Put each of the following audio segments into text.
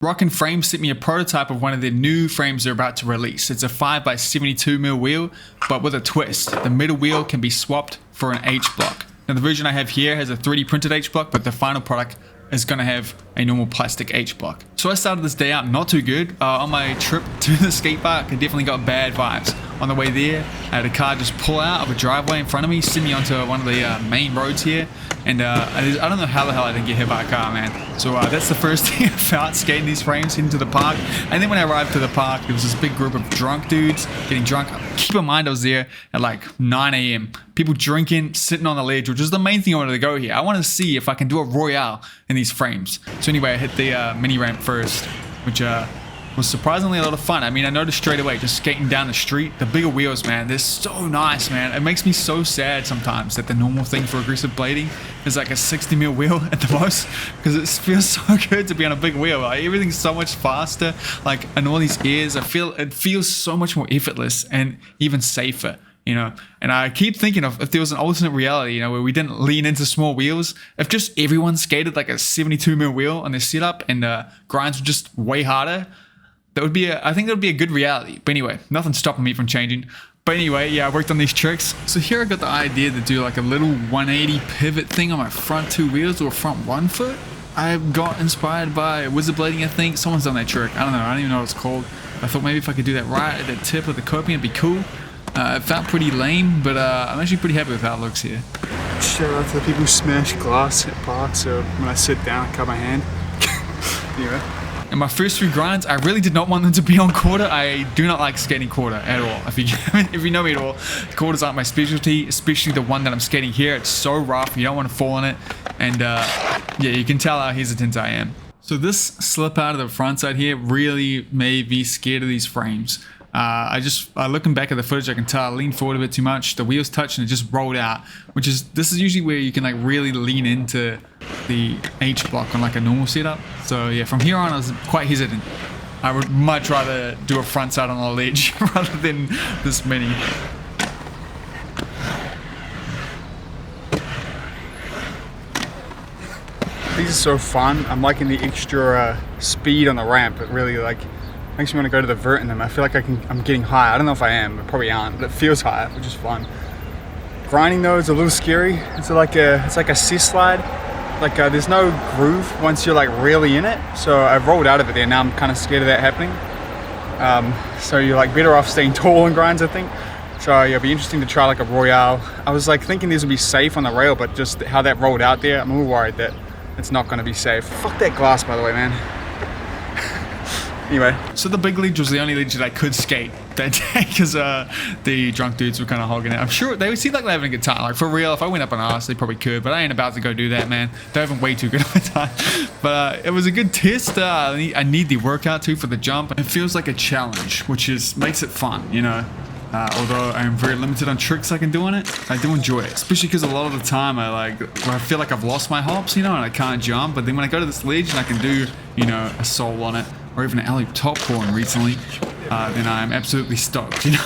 Rockin Frames sent me a prototype of one of their new frames they're about to release. It's a 5x72mm wheel, but with a twist. The middle wheel can be swapped for an H-block. Now the version I have here has a 3D printed H-block, but the final product is going to have a normal plastic H-block. So I started this day out not too good. On my trip to the skate park, I definitely got bad vibes. On the way there, I had a car just pull out of a driveway in front of me, send me onto one of the main roads here, and I don't know how the hell I didn't get hit by a car, man. So that's the first thing I felt skating these frames into the park. And then when I arrived to the park, there was this big group of drunk dudes getting drunk. Keep in mind I was there at like 9 a.m. People drinking, sitting on the ledge, which is the main thing I wanted to go here. I wanted to see if I can do a royale in these frames. So anyway, I hit the mini ramp first, which was surprisingly a lot of fun. I mean, I noticed straight away just skating down the street, the bigger wheels, man, they're so nice, man. It makes me so sad sometimes that the normal thing for aggressive blading is like a 60mm wheel at the most, because it feels so good to be on a big wheel. Like, everything's so much faster, like in all these ears, it feels so much more effortless and even safer. You know, and I keep thinking of if there was an alternate reality, you know, where we didn't lean into small wheels, if just everyone skated like a 72mm wheel on their setup and grinds were just way harder, that would be I think that would be a good reality. But anyway, nothing's stopping me from changing. But anyway, yeah, I worked on these tricks. So here I got the idea to do like a little 180 pivot thing on my front two wheels or front one foot. I got inspired by Rollerblading, I think. Someone's done that trick. I don't know. I don't even know what it's called. I thought maybe if I could do that right at the tip of the coping, it'd be cool. It felt pretty lame, but I'm actually pretty happy with how it looks here. Shout out to the people who smash glass at parks, so when I sit down I cut my hand. Anyway. In my first few grinds, I really did not want them to be on quarter. I do not like skating quarter at all. If you know me at all, quarters aren't my specialty, especially the one that I'm skating here. It's so rough, you don't want to fall on it. And yeah, you can tell how hesitant I am. So this slip out of the front side here really made me scared of these frames. Looking back at the footage, I can tell I leaned forward a bit too much. The wheels touched and it just rolled out, this is usually where you can like really lean into the H block on like a normal setup. So yeah, from here on I was quite hesitant. I would much rather do a front side on a ledge rather than this mini. These are so fun. I'm liking the extra speed on the ramp. It really like makes me want to go to the vert in them. I feel like I'm getting high. I don't know if I am, I probably aren't, but it feels high, which is fun. Grinding though is a little scary. It's like a cis slide. Like there's no groove once you're like really in it. So I've rolled out of it there. Now I'm kind of scared of that happening. So you're like better off staying tall on grinds, I think. So yeah, it'll be interesting to try like a royale. I was like thinking this would be safe on the rail, but just how that rolled out there, I'm a little worried that it's not going to be safe. Fuck that glass, by the way, man. Anyway. So the big ledge was the only ledge that I could skate that day because the drunk dudes were kind of hogging it. I'm sure they would seem like they're having a good time. Like for real, if I went up and asked, they probably could, but I ain't about to go do that, man. They're having way too good of a time. But it was a good test. I need the workout too for the jump. It feels like a challenge, which makes it fun, you know. Although I'm very limited on tricks I can do on it, I do enjoy it, especially because a lot of the time I feel like I've lost my hops, you know, and I can't jump. But then when I go to this ledge and I can do, you know, a soul on it, or even an alley top corn recently, then I'm absolutely stoked, you know.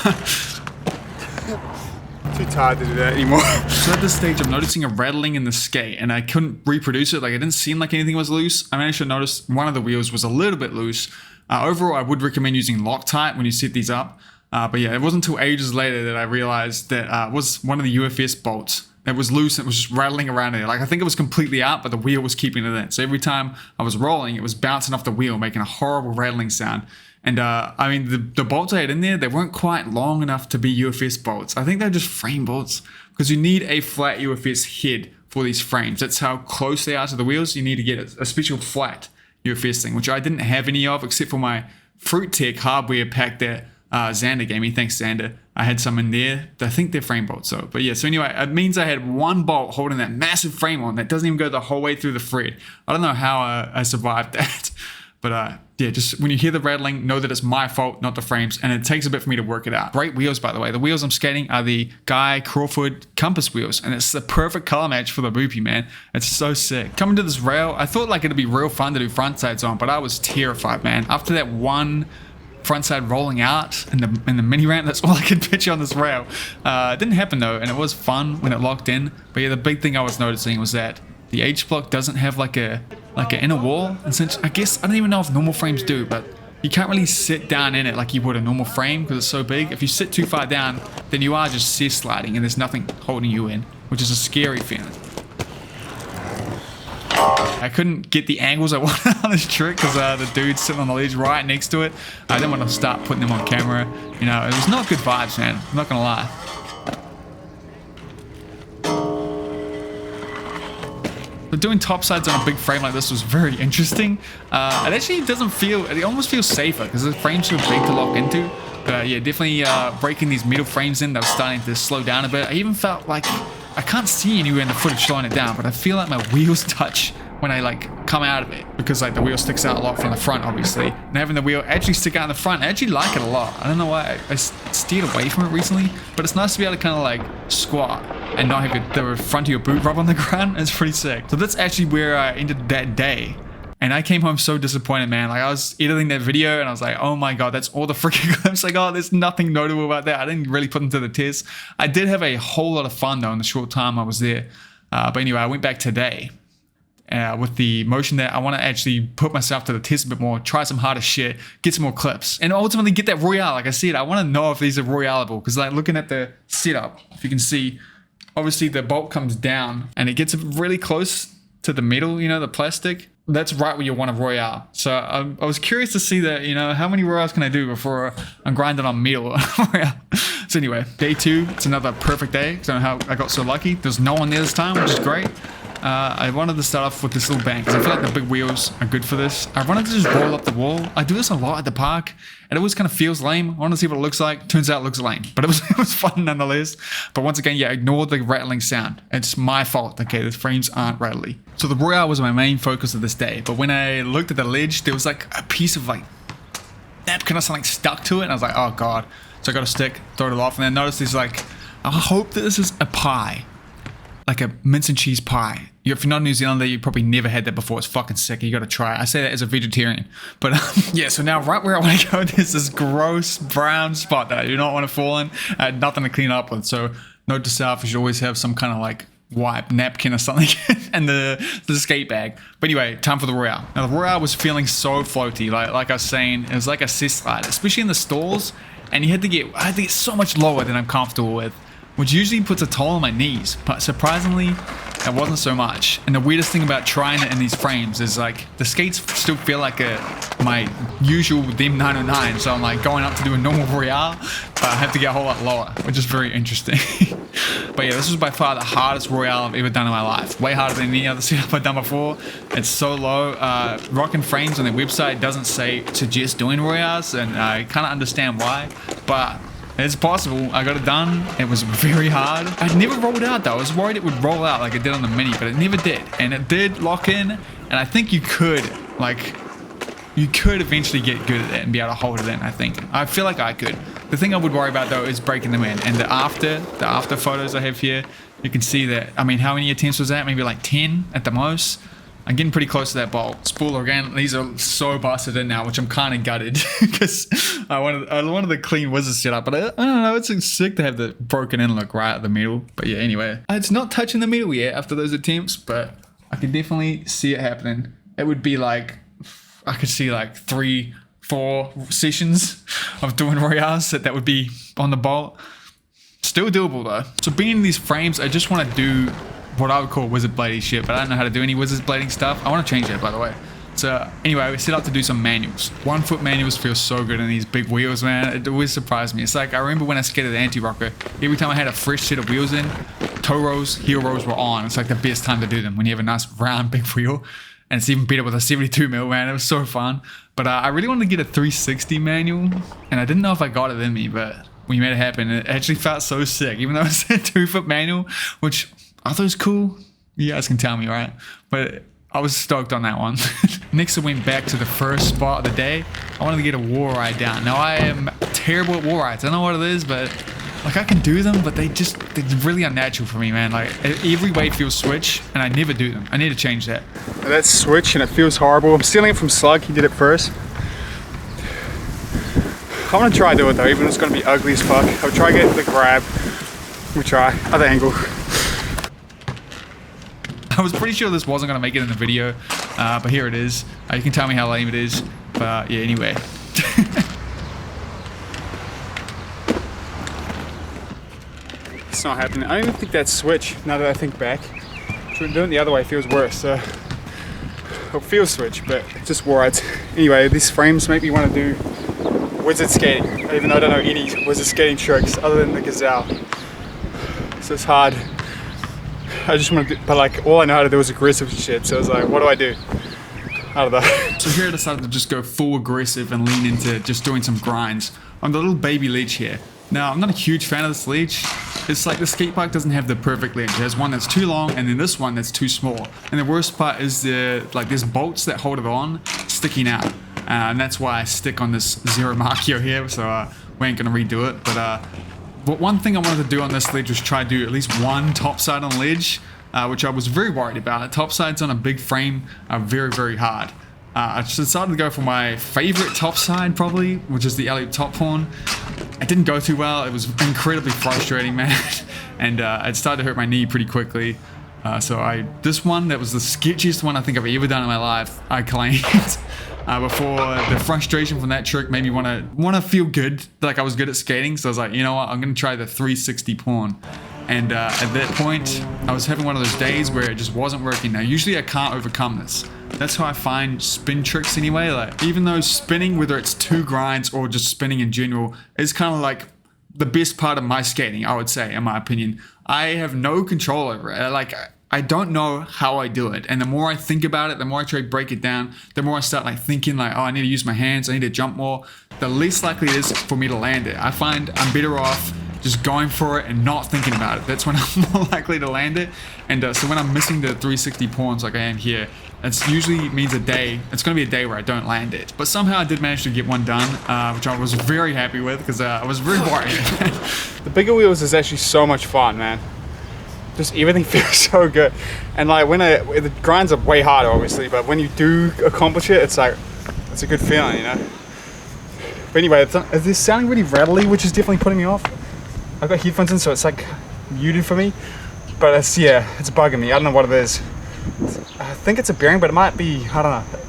Too tired to do that anymore. So at this stage, I'm noticing a rattling in the skate, and I couldn't reproduce it. Like it didn't seem like anything was loose. I managed to notice one of the wheels was a little bit loose. Overall, I would recommend using Loctite when you set these up. But yeah, it wasn't until ages later that I realized that it was one of the UFS bolts that was loose and it was just rattling around in it. Like I think it was completely out, but the wheel was keeping it in. So every time I was rolling, it was bouncing off the wheel, making a horrible rattling sound. And I mean, the bolts I had in there, they weren't quite long enough to be UFS bolts. I think they're just frame bolts because you need a flat UFS head for these frames. That's how close they are to the wheels. You need to get a special flat UFS thing, which I didn't have any of except for my Fruit Tech hardware pack that Xander gave me. Thanks, Xander. I had some in there. I think they're frame bolts, so. But yeah, so anyway, it means I had one bolt holding that massive frame on that doesn't even go the whole way through the thread. I don't know how I survived that. But yeah, just when you hear the rattling, know that it's my fault, not the frames, and it takes a bit for me to work it out. Great wheels, by the way. The wheels I'm skating are the Guy Crawford Compass wheels, and it's the perfect color match for the Boopy, man. It's so sick. Coming to this rail, I thought like it'd be real fun to do front sides on, but I was terrified, man. After that one front side rolling out in the mini ramp, that's all I could picture on this rail. It didn't happen though, and it was fun when it locked in. But yeah, the big thing I was noticing was that the H block doesn't have like a like an inner wall. And since I guess I don't even know if normal frames do, but you can't really sit down in it like you would a normal frame because it's so big. If you sit too far down, then you are just sliding and there's nothing holding you in, which is a scary feeling. I couldn't get the angles I wanted on this trick because the dude's sitting on the ledge right next to it. I didn't want to start putting them on camera. You know, it was not good vibes, man. I'm not gonna lie. But doing topsides on a big frame like this was very interesting. It actually doesn't feel, it almost feels safer because the frame's too big to lock into. But yeah, definitely breaking these metal frames in, that was starting to slow down a bit. I even felt like, I can't see anywhere in the footage slowing it down, but I feel like my wheels touch when I like come out of it, because like the wheel sticks out a lot from the front, obviously, and having the wheel actually stick out in the front, I actually like it a lot. I don't know why I steered away from it recently, but it's nice to be able to kind of like squat and not have the front of your boot rub on the ground. It's pretty sick. So that's actually where I ended that day. And I came home so disappointed, man. Like I was editing that video and I was like, oh my God, that's all the freaking clips. Like, oh, there's nothing notable about that. I didn't really put them to the test. I did have a whole lot of fun though in the short time I was there. But anyway, I went back today with the motion that I want to actually put myself to the test a bit more, try some harder shit, get some more clips, and ultimately get that Royale. Like I said, I want to know if these are Royaleable, because like looking at the setup, if you can see, obviously the bolt comes down and it gets really close to the metal, you know, the plastic. That's right where you want a Royale. So I was curious to see that, you know, how many Royales can I do before I'm grinding on metal. So anyway, day 2, it's another perfect day. I don't know how I got so lucky. There's no one there this time, which is great. I wanted to start off with this little bank because I feel like the big wheels are good for this. I wanted to just roll up the wall. I do this a lot at the park. It always kind of feels lame. I want to see what it looks like. Turns out it looks lame, but it was fun nonetheless. But once again, yeah, ignore the rattling sound. It's my fault. Okay, the frames aren't rattly. So the Royale was my main focus of this day. But when I looked at the ledge, there was like a piece of like napkin or something stuck to it. And I was like, oh God. So I got a stick, throwed it off, and then noticed there's like, I hope that this is a pie. Like a mince and cheese pie. If you're not a New Zealander, you probably never had that before. It's fucking sick. You gotta try it. I say that as a vegetarian. But yeah, so now right where I want to go, there's this gross brown spot that I do not want to fall in. I had nothing to clean up with. So note to self, you should always have some kind of like wipe, napkin or something and the skate bag. But anyway, time for the Royale. Now the Royale was feeling so floaty. Like I was saying, it was like a cess slide, especially in the stalls. And I had to get so much lower than I'm comfortable with, which usually puts a toll on my knees, but surprisingly, it wasn't so much. And the weirdest thing about trying it in these frames is like, the skates still feel like my usual DEM 909, so I'm like going up to do a normal Royale, but I have to get a whole lot lower, which is very interesting. But yeah, this was by far the hardest Royale I've ever done in my life. Way harder than any other setup I've done before. It's so low. Rockin Frames on their website doesn't suggest doing Royales, and I kind of understand why, but it's possible. I got it done. It was very hard. I never rolled out though. I was worried it would roll out like it did on the Mini, but it never did. And it did lock in. And I think you could eventually get good at it and be able to hold it in, I think. I feel like I could. The thing I would worry about though is breaking them in. And the after photos I have here, you can see that, I mean, how many attempts was that? Maybe like 10 at the most. I'm getting pretty close to that bolt. Spooler again, these are so busted in now, which I'm kind of gutted because I wanted the clean wizard setup, but I don't know, it's sick to have the broken in look right at the middle. But yeah, anyway, it's not touching the middle yet after those attempts, but I can definitely see it happening. It would be like, I could see like 3-4 sessions of doing Royales that would be on the bolt. Still doable though. So being in these frames, I just want to do what I would call wizard blading shit, but I don't know how to do any wizard blading stuff. I want to change that, by the way. So anyway, we set up to do some manuals. 1 foot manuals feel so good in these big wheels, man. It always surprised me. It's like, I remember when I skated the anti-rocker, every time I had a fresh set of wheels in, toe rolls, heel rolls were on. It's like the best time to do them when you have a nice round big wheel. And it's even better with a 72 mil, man. It was so fun. But I really wanted to get a 360 manual, and I didn't know if I got it in me, but when you made it happen, it actually felt so sick. Even though it's a 2 foot manual, which, are those cool? You guys can tell me, right? But I was stoked on that one. Next I went back to the first spot of the day. I wanted to get a war ride down. Now I am terrible at war rides. I don't know what it is, but like I can do them, but they're really unnatural for me, man. Like every weight feels switch, and I never do them. I need to change that. That's switch, and it feels horrible. I'm stealing it from Slug. He did it first. I'm gonna try to do it though, even if it's gonna be ugly as fuck. I'll try to get the grab. We'll try. Other angle. I was pretty sure this wasn't going to make it in the video, but here it is. You can tell me how lame it is, but yeah, anyway. It's not happening. I don't even think that switch, now that I think back. Doing it the other way feels worse. It feels switch, but it just wore out. Anyway, these frames make me want to do wizard skating, even though I don't know any wizard skating tricks other than the gazelle. So it's hard. I just want to do, but like all I know how to do is aggressive shit, so I was like, what do I do? I don't know. So here I decided to just go full aggressive and lean into just doing some grinds on the little baby ledge here. Now, I'm not a huge fan of this ledge. It's like the skate park doesn't have the perfect ledge. There's one that's too long and then this one that's too small. And the worst part is there's bolts that hold it on sticking out. And that's why I stick on this zero markio here, so we ain't gonna redo it. But one thing I wanted to do on this ledge was try to do at least one topside on the ledge, which I was very worried about. Topsides on a big frame are very, very hard. I just decided to go for my favorite topside probably, which is the alley top horn. It didn't go too well. It was incredibly frustrating, man. And it started to hurt my knee pretty quickly. This one, that was the sketchiest one I think I've ever done in my life, I claimed. Before the frustration from that trick made me want to feel good, like I was good at skating. So I was like, you know what, I'm going to try the 360 pawn. And at that point, I was having one of those days where it just wasn't working. Now, usually I can't overcome this. That's how I find spin tricks anyway. Like, even though spinning, whether it's two grinds or just spinning in general, is kind of like the best part of my skating, I would say, in my opinion. I have no control over it. Like, I don't know how I do it. And the more I think about it, the more I try to break it down, the more I start like thinking like, oh, I need to use my hands, I need to jump more, the less likely it is for me to land it. I find I'm better off just going for it and not thinking about it. That's when I'm more likely to land it. And so when I'm missing the 360 pawns like I am here, it's usually means a day. It's going to be a day where I don't land it. But somehow I did manage to get one done, which I was very happy with because I was very worried. The bigger wheels is actually so much fun, man. Just everything feels so good. And like the grinds are way harder, obviously, but when you do accomplish it, it's like, it's a good feeling, you know? But anyway, is this sounding really rattly, which is definitely putting me off? I've got headphones in, so it's like muted for me. But it's bugging me. I don't know what it is. I think it's a bearing, but it might be, I don't know.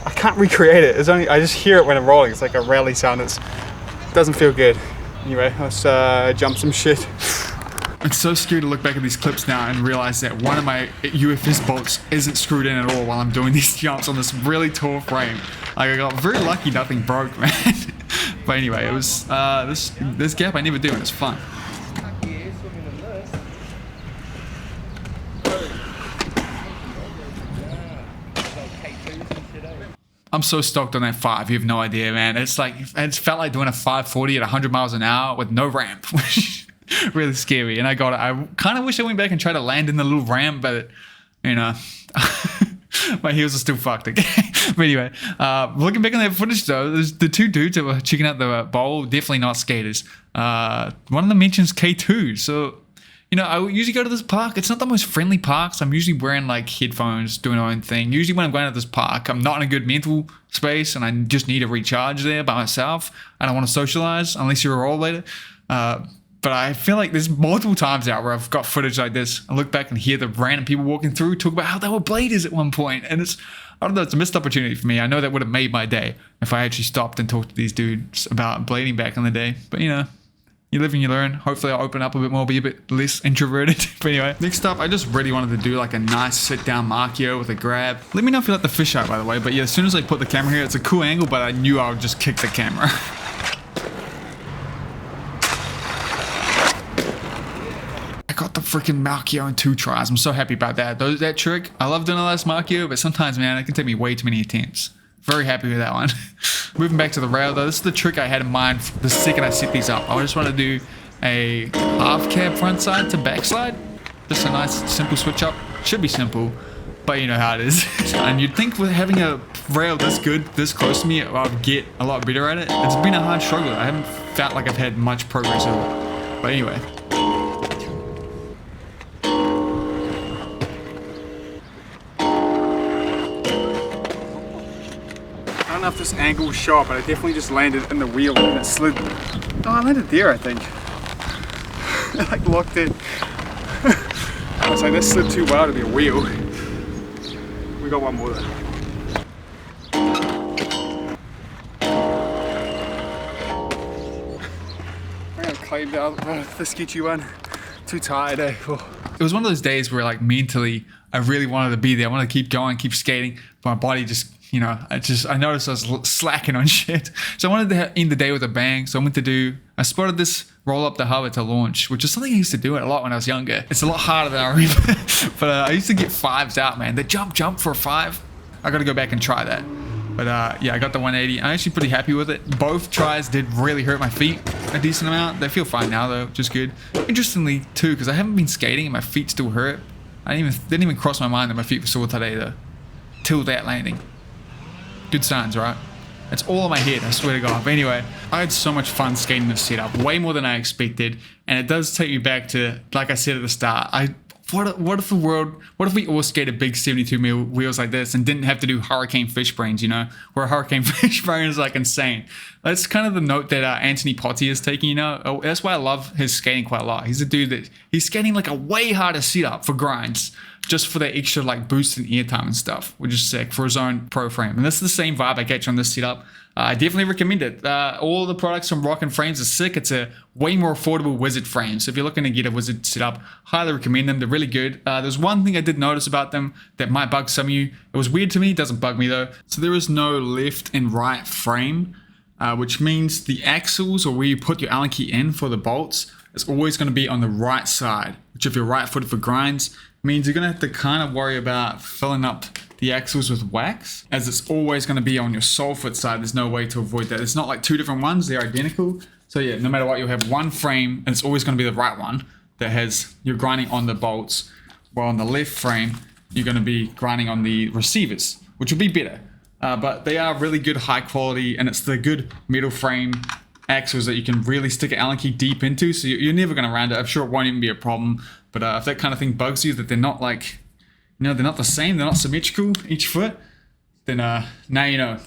I can't recreate it. I just hear it when I'm rolling. It's like a rattly sound. It doesn't feel good. Anyway, let's jump some shit. It's so scary to look back at these clips now and realize that one of my UFS bolts isn't screwed in at all while I'm doing these jumps on this really tall frame. Like, I got very lucky nothing broke, man. But anyway, it was this gap I never do, and it's fun. I'm so stoked on that 5, you have no idea, man. It's felt like doing a 540 at 100 miles an hour with no ramp. Really scary, and I got it. I kind of wish I went back and tried to land in the little ramp, but you know, my heels are still fucked. Okay, but anyway, looking back on that footage though, there's the two dudes that were checking out the bowl, definitely not skaters. One of them mentions K2, so you know, I usually go to this park. It's not the most friendly park, so I'm usually wearing like headphones, doing my own thing. Usually when I'm going to this park, I'm not in a good mental space, and I just need to recharge there by myself. I don't want to socialize unless you're a rollerblader. But I feel like there's multiple times out where I've got footage like this. I look back and hear the random people walking through talk about how they were bladers at one point. And I don't know, it's a missed opportunity for me. I know that would have made my day if I actually stopped and talked to these dudes about blading back in the day. But you know, you live and you learn. Hopefully I'll open up a bit more, be a bit less introverted. But anyway, next up, I just really wanted to do like a nice sit down markio with a grab. Let me know if you like the fisheye, by the way. But yeah, as soon as I put the camera here, it's a cool angle, but I knew I would just kick the camera. Got the freaking markio in 2 tries. I'm so happy about that. That trick, I love doing the last markio, but sometimes, man, it can take me way too many attempts. Very happy with that one. Moving back to the rail, though, this is the trick I had in mind the second I set these up. I just want to do a half cab front side to backslide. Just a nice, simple switch up. Should be simple, but you know how it is. And you'd think with having a rail this good, this close to me, I'd get a lot better at it. It's been a hard struggle. I haven't felt like I've had much progress at all. But anyway. I don't know if this angle was sharp, but I definitely just landed in the wheel and it slid. Oh, I landed there, I think. It like locked in. I was like, that slid too well to be a wheel. We We got one more though. I got claimed out the sketchy one. Too tired, eh? Oh. It was one of those days where like mentally I really wanted to be there. I wanted to keep going, keep skating, but my body just, you know, I noticed I was slacking on shit. So I wanted to end the day with a bang. So I spotted this roll up the hover to launch, which is something I used to do a lot when I was younger. It's a lot harder than I remember, but I used to get fives out, man. The jump for a five. I got to go back and try that. But yeah, I got the 180. I'm actually pretty happy with it. Both tries did really hurt my feet a decent amount. They feel fine now though, which is good. Interestingly too, because I haven't been skating and my feet still hurt. Didn't even cross my mind that my feet were sore today though. Till that landing. Good signs, right? It's all in my head, I swear to God. But anyway, I had so much fun skating this setup, way more than I expected. And it does take me back to, like I said at the start, what if we all skated big 72mm wheels like this and didn't have to do hurricane fish brains, you know? Where a hurricane fish brain is like insane. That's kind of the note that Anthony Potty is taking, you know? That's why I love his skating quite a lot. He's a dude that, he's skating like a way harder setup for grinds, just for that extra like boost in air time and stuff, which is sick for his own pro frame. And this is the same vibe I get on this setup. I definitely recommend it. All the products from Rockin Frames are sick. It's a way more affordable Wizard frame. So if you're looking to get a Wizard setup, highly recommend them. They're really good. There's one thing I did notice about them that might bug some of you. It was weird to me. It doesn't bug me though. So there is no left and right frame, which means the axles or where you put your Allen key in for the bolts is always going to be on the right side, which if you're right footed for grinds, means you're going to have to kind of worry about filling up the axles with wax, as it's always going to be on your sole foot side. There's no way to avoid that. It's not like two different ones, they're identical. So yeah, no matter what, you'll have one frame and it's always going to be the right one that has, you're grinding on the bolts, while on the left frame, you're going to be grinding on the receivers, which will be better. But they are really good, high quality, and it's the good metal frame axles that you can really stick an Allen key deep into, so you're never going to round it. I'm sure it won't even be a problem, but if that kind of thing bugs you, that they're not like, you know, they're not the same, they're not symmetrical each foot, then now you know.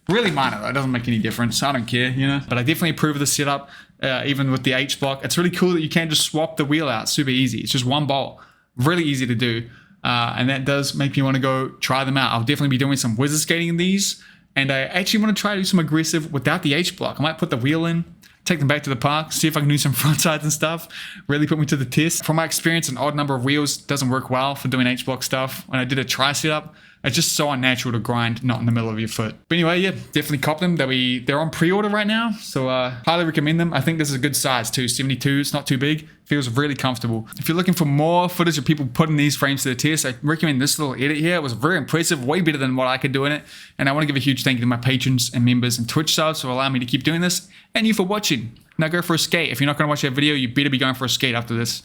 Really minor though, it doesn't make any difference. I don't care, you know. But I definitely approve of the setup, even with the H block. It's really cool that you can just swap the wheel out super easy. It's just one bolt, really easy to do. And that does make me want to go try them out. I'll definitely be doing some wizard skating in these. And I actually want to try to do some aggressive without the H block. I might put the wheel in, take them back to the park, see if I can do some front sides and stuff. Really put me to the test. From my experience, an odd number of wheels doesn't work well for doing H block stuff. When I did a tri setup, it's just so unnatural to grind not in the middle of your foot. But anyway, yeah, definitely cop them. They're on pre-order right now, so highly recommend them. I think this is a good size too, 72. It's not too big. Feels really comfortable. If you're looking for more footage of people putting these frames to the test, I recommend this little edit here. It was very impressive, way better than what I could do in it. And I want to give a huge thank you to my patrons and members and Twitch subs for allowing me to keep doing this, and you for watching. Now go for a skate. If you're not going to watch that video, you better be going for a skate after this.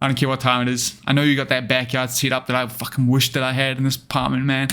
I don't care what time it is. I know you got that backyard setup that I fucking wish that I had in this apartment, man.